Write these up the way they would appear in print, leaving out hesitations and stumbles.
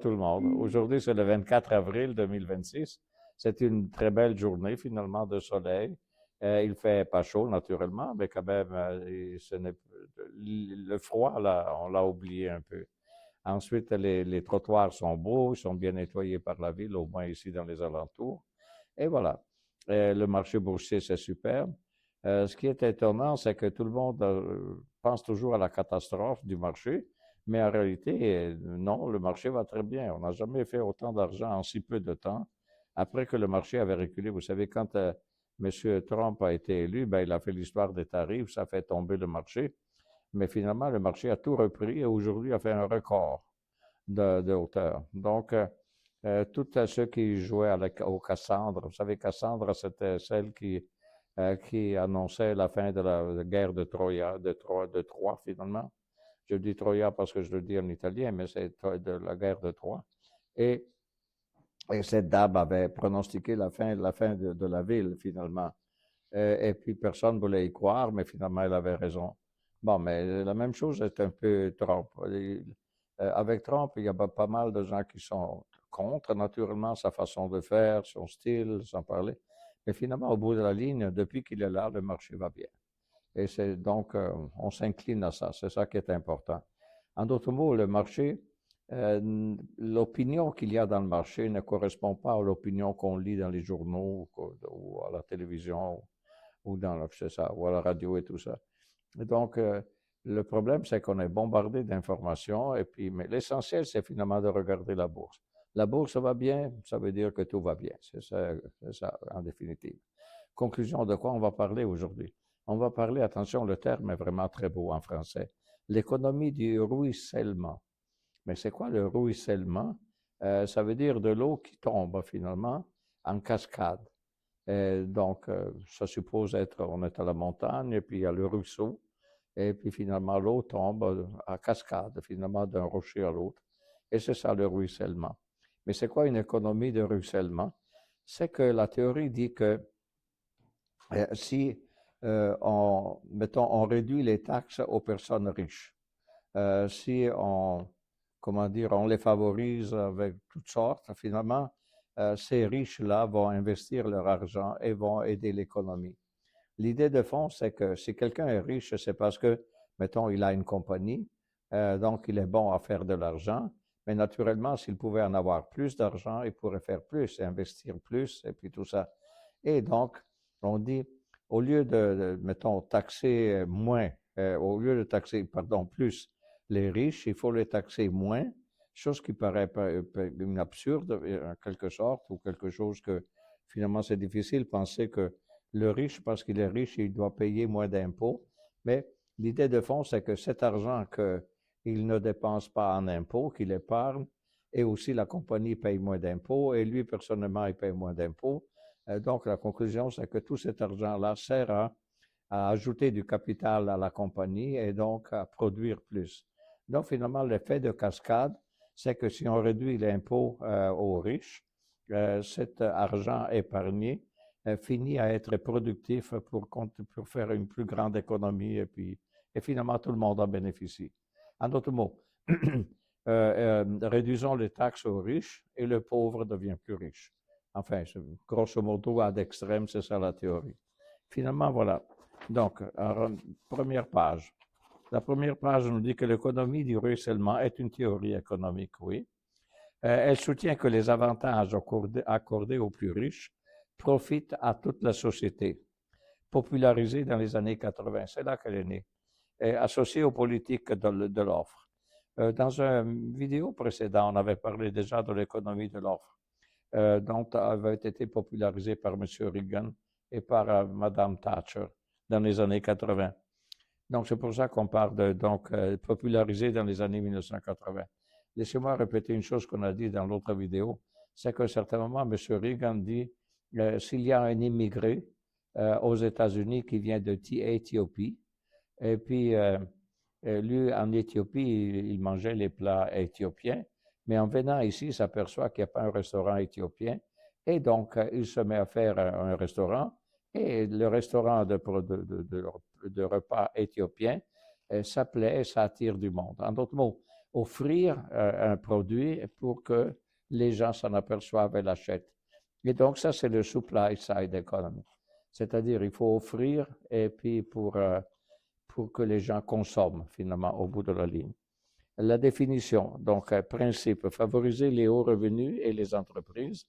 tout le monde. Aujourd'hui, c'est le 24 avril 2026. C'est une très belle journée, finalement, de soleil. Il fait pas chaud, naturellement, mais quand même, le froid, là, on l'a oublié un peu. Ensuite, les trottoirs sont beaux, ils sont bien nettoyés par la ville, au moins ici dans les alentours. Et voilà. Le marché boursier, c'est superbe. Ce qui est étonnant, c'est que tout le monde pense toujours à la catastrophe du marché, mais en réalité, non, le marché va très bien. On n'a jamais fait autant d'argent en si peu de temps. Après que le marché avait reculé, vous savez, quand M. Trump a été élu, ben, il a fait l'histoire des tarifs, ça a fait tomber le marché. Mais finalement, le marché a tout repris et aujourd'hui a fait un record de hauteur. Donc, tous ceux qui jouaient au Cassandre, vous savez, Cassandre, c'était celle qui annonçait la fin de la guerre de Troie, de Troie finalement. Je dis Troia parce que je le dis en italien, mais c'est de la guerre de Troie. Et, et cette dame avait pronostiqué la fin de la ville finalement. Et puis personne ne voulait y croire, mais finalement elle avait raison. Bon, mais la même chose est un peu Trump. Avec Trump, il y a pas mal de gens qui sont contre, naturellement, sa façon de faire, son style, sans parler. Mais finalement, au bout de la ligne, depuis qu'il est là, le marché va bien. Et c'est donc, on s'incline à ça. C'est ça qui est important. En d'autres mots, le marché, l'opinion qu'il y a dans le marché ne correspond pas à l'opinion qu'on lit dans les journaux ou à la télévision ou c'est ça, ou à la radio et tout ça. Et donc, le problème, c'est qu'on est bombardé d'informations, et puis, mais l'essentiel, c'est finalement de regarder la bourse. La bourse va bien, ça veut dire que tout va bien. C'est ça, en définitive. Conclusion de quoi on va parler aujourd'hui? On va parler, attention, le terme est vraiment très beau en français, l'économie du ruissellement. Mais c'est quoi le ruissellement? Ça veut dire de l'eau qui tombe finalement en cascade. Donc, ça suppose être, on est à la montagne, et puis il y a le ruisseau, et puis finalement l'eau tombe à cascade, finalement d'un rocher à l'autre. Et c'est ça le ruissellement. Mais c'est quoi une économie de ruissellement? C'est que la théorie dit que si mettons, on réduit les taxes aux personnes riches, si on, comment dire, on les favorise avec toutes sortes, finalement, ces riches-là vont investir leur argent et vont aider l'économie. L'idée de fond, c'est que si quelqu'un est riche, c'est parce que, mettons, il a une compagnie, donc il est bon à faire de l'argent, mais naturellement, s'il pouvait en avoir plus d'argent, il pourrait faire plus, investir plus, et puis tout ça. Et donc, on dit, au lieu mettons, taxer moins, au lieu de taxer, pardon, plus les riches, il faut les taxer moins, chose qui paraît une absurde en quelque sorte, ou quelque chose que finalement c'est difficile de penser que le riche, parce qu'il est riche, il doit payer moins d'impôts. Mais l'idée de fond, c'est que cet argent qu'il ne dépense pas en impôts, qu'il épargne, et aussi la compagnie paye moins d'impôts, et lui, personnellement, il paye moins d'impôts. Donc, la conclusion, c'est que tout cet argent-là sert à ajouter du capital à la compagnie et donc à produire plus. Donc, finalement, l'effet de cascade, c'est que si on réduit l'impôt aux riches, cet argent épargné finit à être productif pour faire une plus grande économie et finalement tout le monde en bénéficie. En d'autres mots, réduisons les taxes aux riches et le pauvre devient plus riche. Enfin, grosso modo, à d'extrême, c'est ça la théorie. Finalement, voilà. Donc, première page. La première page nous dit que l'économie du ruissellement est une théorie économique, oui. Elle soutient que les avantages accordés aux plus riches profitent à toute la société. Popularisée dans les années 80, c'est là qu'elle est née, et associée aux politiques de l'offre. Dans une vidéo précédente, on avait parlé déjà de l'économie de l'offre, dont avait été popularisée par M. Reagan et par Mme Thatcher dans les années 80. Donc, c'est pour ça qu'on parle de popularisé dans les années 1980. Laissez-moi répéter une chose qu'on a dit dans l'autre vidéo, c'est qu'à un certain moment, M. Reagan dit s'il y a un immigré aux États-Unis qui vient d'Éthiopie, et puis lui, en Éthiopie, il mangeait les plats éthiopiens, mais en venant ici, il s'aperçoit qu'il n'y a pas un restaurant éthiopien, et donc il se met à faire un restaurant, et le restaurant de repas éthiopien, ça plaît et ça attire du monde. En d'autres mots, offrir un produit pour que les gens s'en aperçoivent et l'achètent. Et donc, ça, c'est le supply side economy. C'est-à-dire, il faut offrir et puis pour que les gens consomment, finalement, au bout de la ligne. La définition, donc, principe, favoriser les hauts revenus et les entreprises.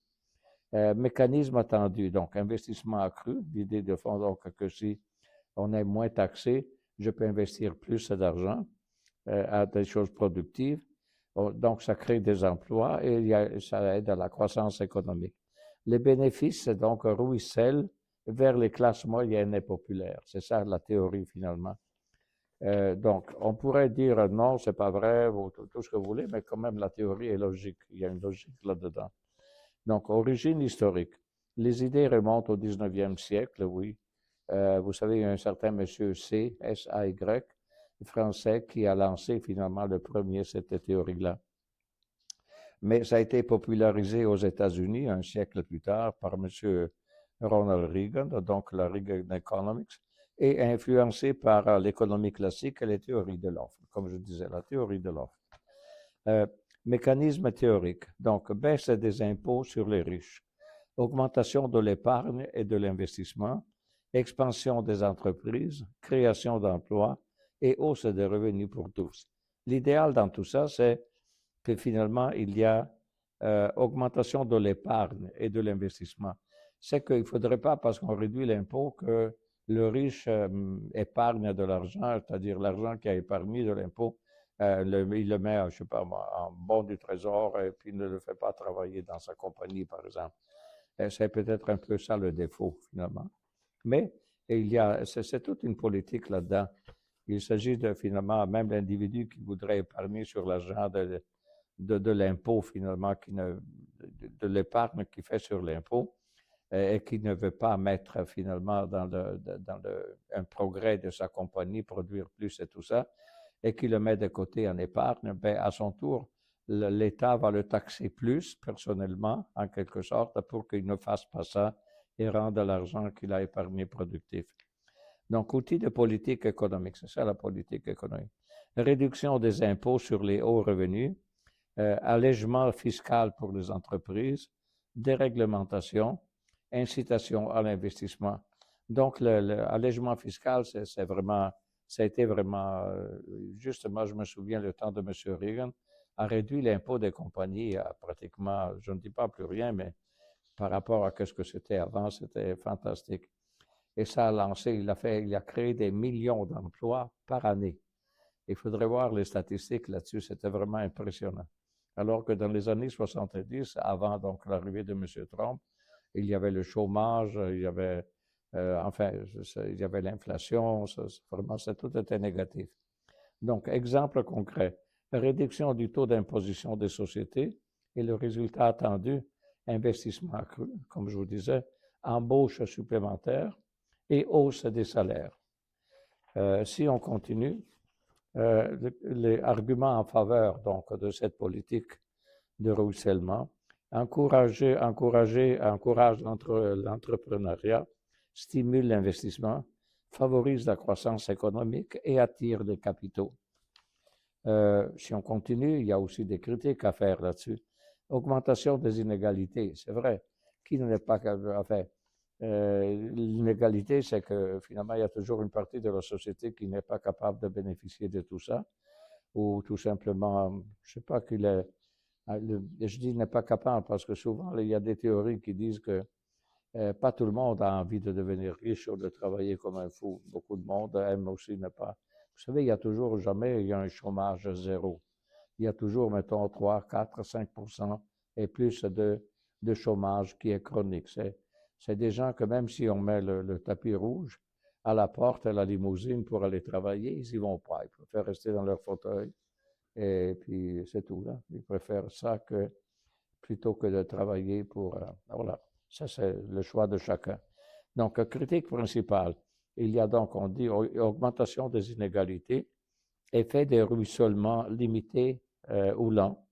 Mécanisme attendu, donc, investissement accru. L'idée de fond, donc, que si on est moins taxé, je peux investir plus d'argent à des choses productives. Donc, ça crée des emplois et ça aide à la croissance économique. Les bénéfices, donc, ruissellent vers les classes moyennes et populaires. C'est ça la théorie, finalement. Donc, on pourrait dire non, c'est pas vrai, ou tout ce que vous voulez, mais quand même, la théorie est logique. Il y a une logique là-dedans. Donc, origine historique. Les idées remontent au 19e siècle, oui. Vous savez, il y a un certain monsieur C, S-A-Y, français, qui a lancé finalement le premier cette théorie-là. Mais ça a été popularisé aux États-Unis un siècle plus tard par M. Ronald Reagan, donc la Reagan Economics, et influencé par l'économie classique et les théories de l'offre, comme je disais, la théorie de l'offre. Mécanisme théorique, donc baisse des impôts sur les riches, augmentation de l'épargne et de l'investissement, expansion des entreprises, création d'emplois et hausse des revenus pour tous. L'idéal dans tout ça, c'est que finalement, il y a augmentation de l'épargne et de l'investissement. C'est qu'il ne faudrait pas, parce qu'on réduit l'impôt, que le riche épargne de l'argent, c'est-à-dire l'argent qu'il a épargné de l'impôt, il le met, je ne sais pas moi, en bon du trésor et puis ne le fait pas travailler dans sa compagnie, par exemple. C'est peut-être un peu ça le défaut, finalement. Mais c'est toute une politique là-dedans. Il s'agit de, finalement, même l'individu qui voudrait épargner sur l'argent de l'impôt, finalement, de l'épargne qu'il fait sur l'impôt et qui ne veut pas mettre, finalement, dans un progrès de sa compagnie, produire plus et tout ça, et qui le met de côté en épargne, ben, à son tour, l'État va le taxer plus, personnellement, en quelque sorte, pour qu'il ne fasse pas ça et rende l'argent qu'il a épargné productif. Donc, outil de politique économique, c'est ça la politique économique. Réduction des impôts sur les hauts revenus, allègement fiscal pour les entreprises, déréglementation, incitation à l'investissement. Donc, l'allègement fiscal, ça a été vraiment, justement, je me souviens, le temps de M. Reagan, a réduit l'impôt des compagnies à pratiquement, je ne dis pas plus rien, mais par rapport à ce que c'était avant, c'était fantastique. Et ça a lancé, il a créé des millions d'emplois par année. Il faudrait voir les statistiques là-dessus, c'était vraiment impressionnant. Alors que dans les années 70, avant donc l'arrivée de M. Trump, il y avait le chômage, il y avait, il y avait l'inflation, vraiment, tout était négatif. Donc, exemple concret, réduction du taux d'imposition des sociétés et le résultat attendu, investissement accru, comme je vous disais, embauche supplémentaire et hausse des salaires. Si on continue, les arguments en faveur donc, de cette politique de ruissellement encourage l'entrepreneuriat, stimule l'investissement, favorise la croissance économique et attire des capitaux. Si on continue, il y a aussi des critiques à faire là-dessus. Augmentation des inégalités, c'est vrai. Qui n'est pas... Enfin, l'inégalité, c'est que finalement, il y a toujours une partie de la société qui n'est pas capable de bénéficier de tout ça, ou tout simplement, je ne sais pas qu'il est... Je dis n'est pas capable parce que souvent, il y a des théories qui disent que pas tout le monde a envie de devenir riche ou de travailler comme un fou. Beaucoup de monde aime aussi ne pas... Vous savez, il y a toujours, jamais, il y a un chômage zéro. Il y a toujours, mettons, 3, 4, 5% et plus de chômage qui est chronique. C'est des gens que même si on met le tapis rouge à la porte, à la limousine pour aller travailler, ils n'y vont pas. Ils préfèrent rester dans leur fauteuil. Et puis, c'est tout, là. Ils préfèrent ça plutôt que de travailler pour... voilà. Ça, c'est le choix de chacun. Donc, critique principale. Il y a donc, on dit, augmentation des inégalités, effet des ruissellements limités ou lents.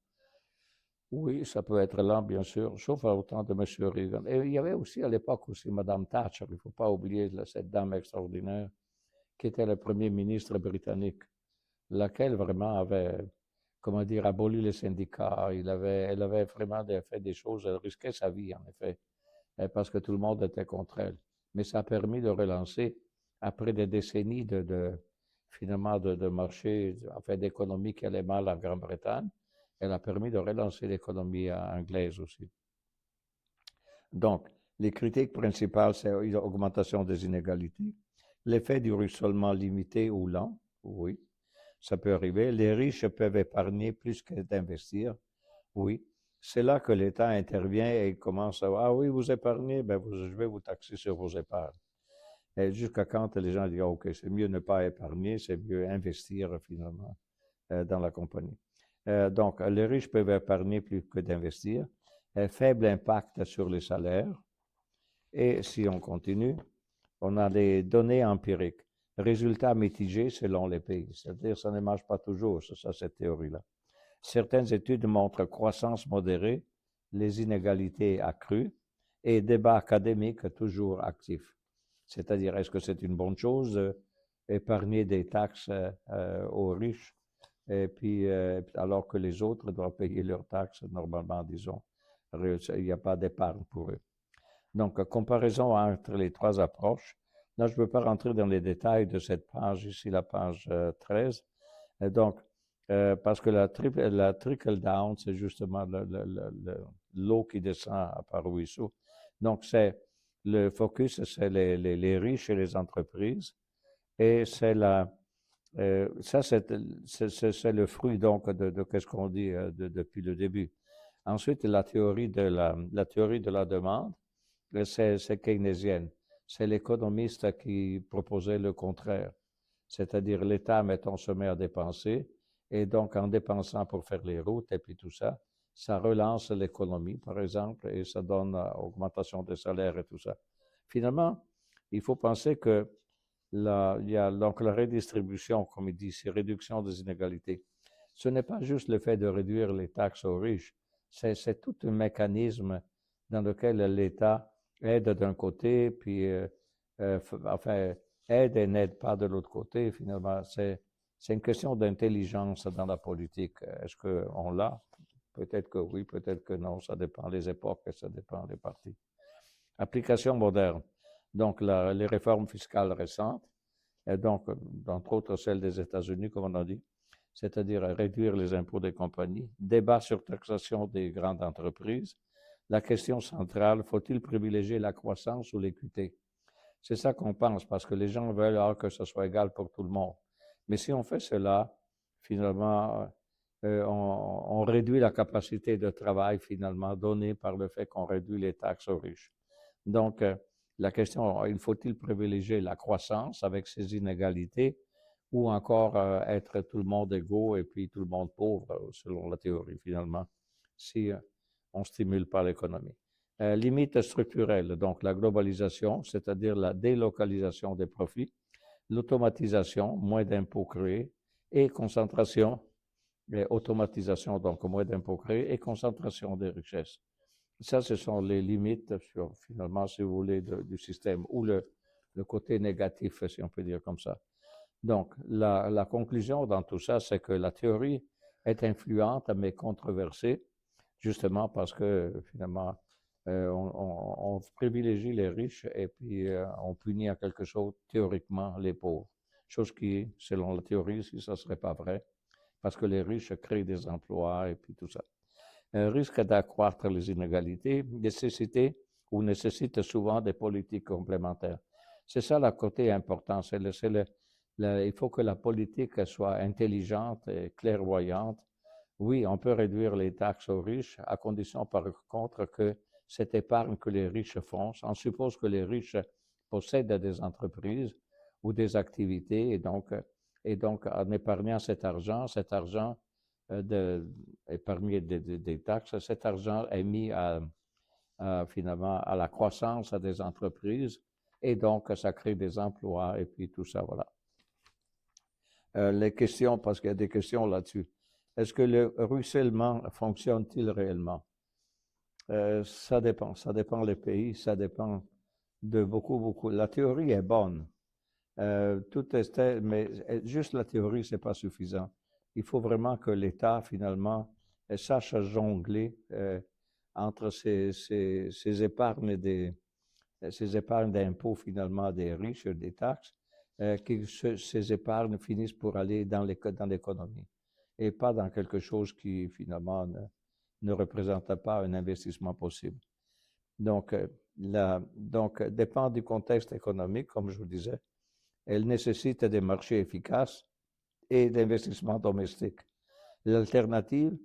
Oui, ça peut être lent, bien sûr, sauf au temps de M. Reagan. Et il y avait aussi à l'époque aussi Mme Thatcher, il ne faut pas oublier cette dame extraordinaire, qui était le premier ministre britannique, laquelle vraiment avait comment dire, aboli les syndicats. Elle avait vraiment fait des choses, elle risquait sa vie, en effet, parce que tout le monde était contre elle. Mais ça a permis de relancer, après des décennies finalement, de marché, enfin, d'économie qui allait mal en Grande-Bretagne, elle a permis de relancer l'économie anglaise aussi. Donc, les critiques principales, c'est l'augmentation des inégalités, l'effet du ruissellement limité ou lent, oui, ça peut arriver. Les riches peuvent épargner plus que d'investir, oui. C'est là que l'État intervient et commence à, ah oui, vous épargnez, ben je vais vous taxer sur vos épargnes. Et jusqu'à quand les gens disent, OK, c'est mieux ne pas épargner, c'est mieux investir finalement dans la compagnie. Donc, les riches peuvent épargner plus que d'investir. Faible impact sur les salaires. Et si on continue, on a les données empiriques. Résultats mitigés selon les pays. C'est-à-dire, ça ne marche pas toujours, ça, cette théorie-là. Certaines études montrent croissance modérée, les inégalités accrues et débat académique toujours actif. C'est-à-dire, est-ce que c'est une bonne chose épargner des taxes aux riches et puis alors que les autres doivent payer leurs taxes normalement, disons, il n'y a pas d'épargne pour eux. Donc, comparaison entre les trois approches. Là, je ne veux pas rentrer dans les détails de cette page, ici la page 13. Donc, parce que la trickle down, c'est justement l'eau qui descend par ruisseau. Donc, le focus, c'est les riches et les entreprises. Et c'est ça, c'est le fruit donc de ce qu'on dit depuis le début. Ensuite, la théorie de la demande, c'est keynésienne. C'est l'économiste qui proposait le contraire. C'est-à-dire l'État, mettons, se met à dépenser, et donc en dépensant pour faire les routes et puis tout ça, ça relance l'économie, par exemple, et ça donne augmentation des salaires et tout ça. Finalement, il faut penser que il y a donc la redistribution, comme il dit, c'est réduction des inégalités. Ce n'est pas juste le fait de réduire les taxes aux riches, c'est tout un mécanisme dans lequel l'État aide d'un côté, puis enfin, aide et n'aide pas de l'autre côté. Finalement, c'est une question d'intelligence dans la politique. Est-ce qu'on l'a? Peut-être que oui, peut-être que non. Ça dépend des époques et ça dépend des partis. Application moderne. Donc, les réformes fiscales récentes, et donc, entre autres celles des États-Unis, comme on a dit, c'est-à-dire réduire les impôts des compagnies, débat sur taxation des grandes entreprises. La question centrale, faut-il privilégier la croissance ou l'équité? C'est ça qu'on pense, parce que les gens veulent que ce soit égal pour tout le monde. Mais si on fait cela, finalement, on réduit la capacité de travail, finalement, donnée par le fait qu'on réduit les taxes aux riches. Donc, la question, il faut-il privilégier la croissance avec ses inégalités ou encore être tout le monde égaux et puis tout le monde pauvre, selon la théorie, finalement, si on ne stimule pas l'économie. Limite structurelle, donc la globalisation, c'est-à-dire la délocalisation des profits, l'automatisation, moins d'impôts créés, et concentration, et automatisation, donc moins d'impôts créés, et concentration des richesses. Ça, ce sont les limites, finalement, si vous voulez, du système, ou le côté négatif, si on peut dire comme ça. Donc, la conclusion dans tout ça, c'est que la théorie est influente, mais controversée, justement parce que, finalement, on privilégie les riches et puis on punit à quelque chose, théoriquement, les pauvres. Chose qui, selon la théorie, si ça ne serait pas vrai, parce que les riches créent des emplois et puis tout ça. Risque d'accroître les inégalités, nécessite souvent des politiques complémentaires. C'est ça le côté important. Il faut que la politique soit intelligente et clairvoyante. Oui, on peut réduire les taxes aux riches, à condition par contre que cette épargne que les riches font, on suppose que les riches possèdent des entreprises ou des activités, et donc en épargnant cet argent épargner des taxes, cet argent est mis finalement à la croissance des entreprises, et donc ça crée des emplois et puis tout ça, voilà. Les questions, parce qu'il y a des questions là-dessus. Est-ce que le ruissellement fonctionne-t-il réellement? Ça dépend des pays, ça dépend de beaucoup. La théorie est bonne, mais juste la théorie, c'est pas suffisant. il faut vraiment que l'État, finalement, sache jongler entre ces épargnes ces épargnes d'impôts, finalement, des riches, des taxes, que ces épargnes finissent pour aller dans l'économie et pas dans quelque chose qui, finalement, ne représente pas un investissement possible. Donc, dépend du contexte économique, comme je vous disais. Elle nécessite des marchés efficaces et d'investissements domestiques. L'alternative,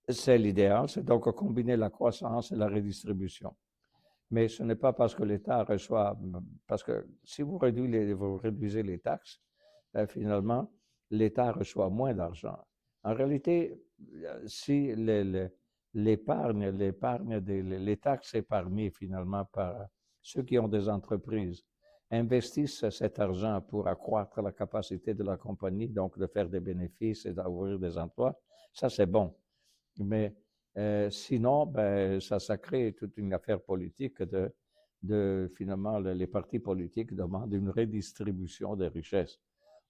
c'est l'idéal, c'est donc combiner la croissance et la redistribution. Mais ce n'est pas parce que l'État reçoit, parce que si vous réduisez les taxes, finalement, l'État reçoit moins d'argent. En réalité, si l'épargne, les taxes épargnées finalement par ceux qui ont des entreprises investissent cet argent pour accroître la capacité de la compagnie, donc de faire des bénéfices et d'avoir des emplois, ça c'est bon. Mais sinon, ben, ça crée toute une affaire politique finalement, les partis politiques demandent une redistribution des richesses.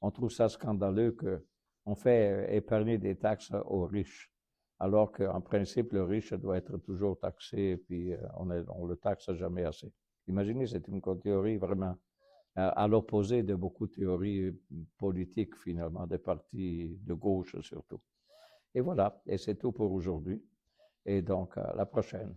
On trouve ça scandaleux qu'on fait épargner des taxes aux riches, alors qu'en principe, le riche doit être toujours taxé et puis on le taxe jamais assez. Imaginez, c'est une théorie vraiment à l'opposé de beaucoup de théories politiques, finalement, des partis de gauche surtout. Et voilà, et c'est tout pour aujourd'hui. Et donc, à la prochaine.